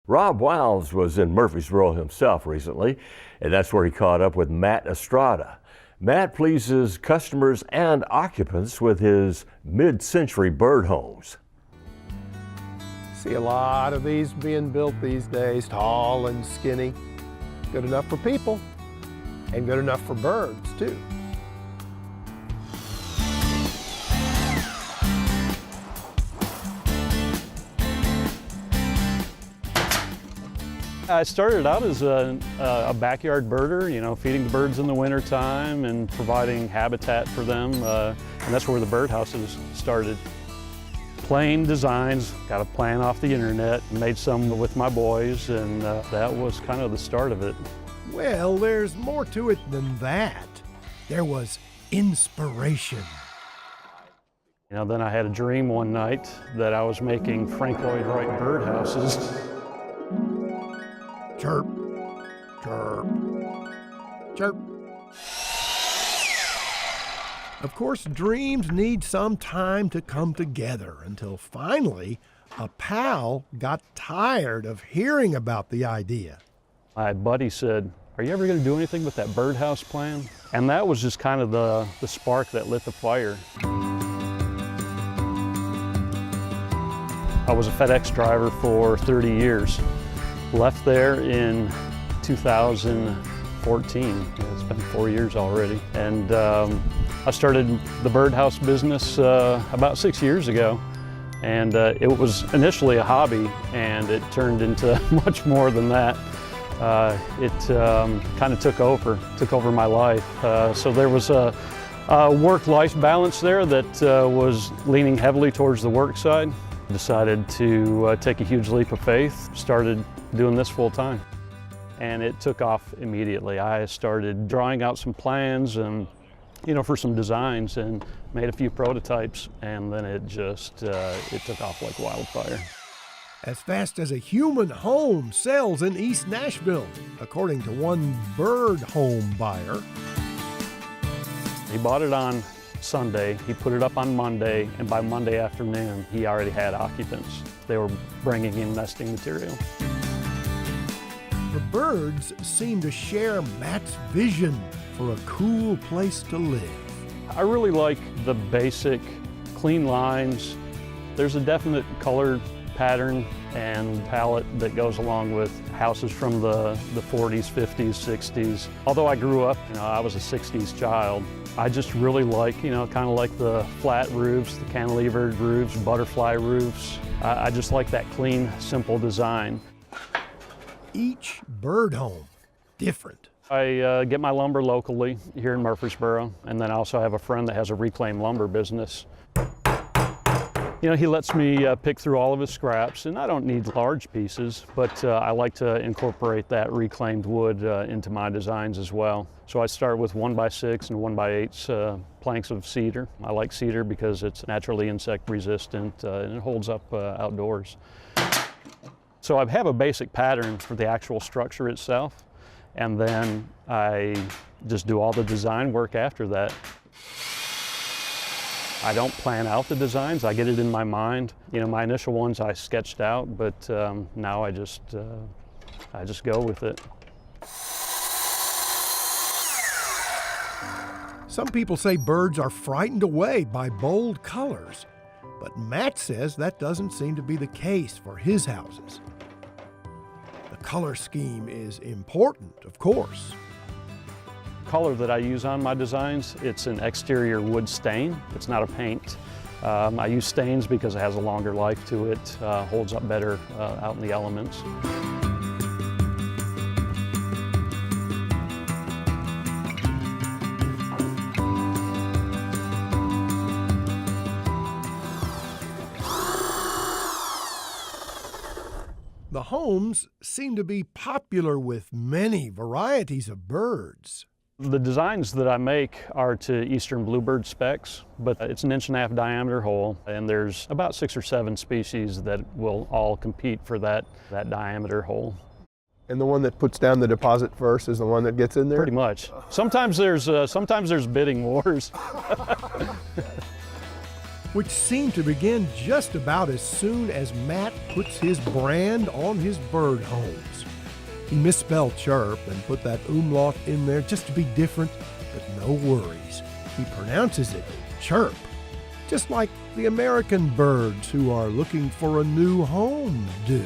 Rob Wiles was in Murfreesboro himself recently, and that's where he caught up with Matt Estrada. Matt pleases customers and occupants with his mid-century bird homes. See a lot of these being built these days, tall and skinny. Good enough for people and good enough for birds too. I started out as a backyard birder, feeding the birds in the wintertime and providing habitat for them, and that's where the birdhouses started. Plain designs, got a plan off the internet, made some with my boys, and that was kind of the start of it. Well, there's more to it than that. There was inspiration. Then I had a dream one night that I was making Frank Lloyd Wright birdhouses. Chirp, chirp, chirp. Of course, dreams need some time to come together until finally a pal got tired of hearing about the idea. My buddy said, "Are you ever going to do anything with that birdhouse plan?" And that was just kind of the spark that lit the fire. I was a FedEx driver for 30 years. Left there in 2014. It's been 4 years already. And I started the birdhouse business about 6 years ago. And it was initially a hobby, and it turned into much more than that. It kind of took over my life. So there was a work-life balance there that was leaning heavily towards the work side. Decided to take a huge leap of faith, started doing this full time. And it took off immediately. I started drawing out some plans and, for some designs, and made a few prototypes, and then it just, it took off like wildfire. As fast as a human home sells in East Nashville, according to one bird home buyer. He bought it on Sunday, he put it up on Monday, and by Monday afternoon, he already had occupants. They were bringing in nesting material. The birds seem to share Matt's vision for a cool place to live. I really like the basic clean lines. There's a definite color pattern and palette that goes along with houses from the 40s, 50s, 60s. Although I grew up, I was a 60s child, I just really like, kind of like the flat roofs, the cantilevered roofs, butterfly roofs. I just like that clean, simple design. Each bird home different. I get my lumber locally here in Murfreesboro, and then I also have a friend that has a reclaimed lumber business. He lets me pick through all of his scraps, and I don't need large pieces, but I like to incorporate that reclaimed wood into my designs as well. So I start with 1x6 and 1x8 planks of cedar. I like cedar because it's naturally insect resistant and it holds up outdoors. So I have a basic pattern for the actual structure itself, and then I just do all the design work after that. I don't plan out the designs, I get it in my mind. My initial ones I sketched out, but now I just go with it. Some people say birds are frightened away by bold colors, but Matt says that doesn't seem to be the case for his houses. The color scheme is important, of course. Color that I use on my designs, it's an exterior wood stain. It's not a paint. I use stains because it has a longer life to it, holds up better out in the elements. The homes seem to be popular with many varieties of birds. The designs that I make are to eastern bluebird specs, but it's an 1.5 inch diameter hole, and there's about 6 or 7 species that will all compete for that diameter hole. And the one that puts down the deposit first is the one that gets in there? Pretty much. Sometimes there's bidding wars. which seem to begin just about as soon as Matt puts his brand on his bird homes. He misspelled chirp and put that umlaut in there just to be different, but no worries. He pronounces it chirp, just like the American birds who are looking for a new home do.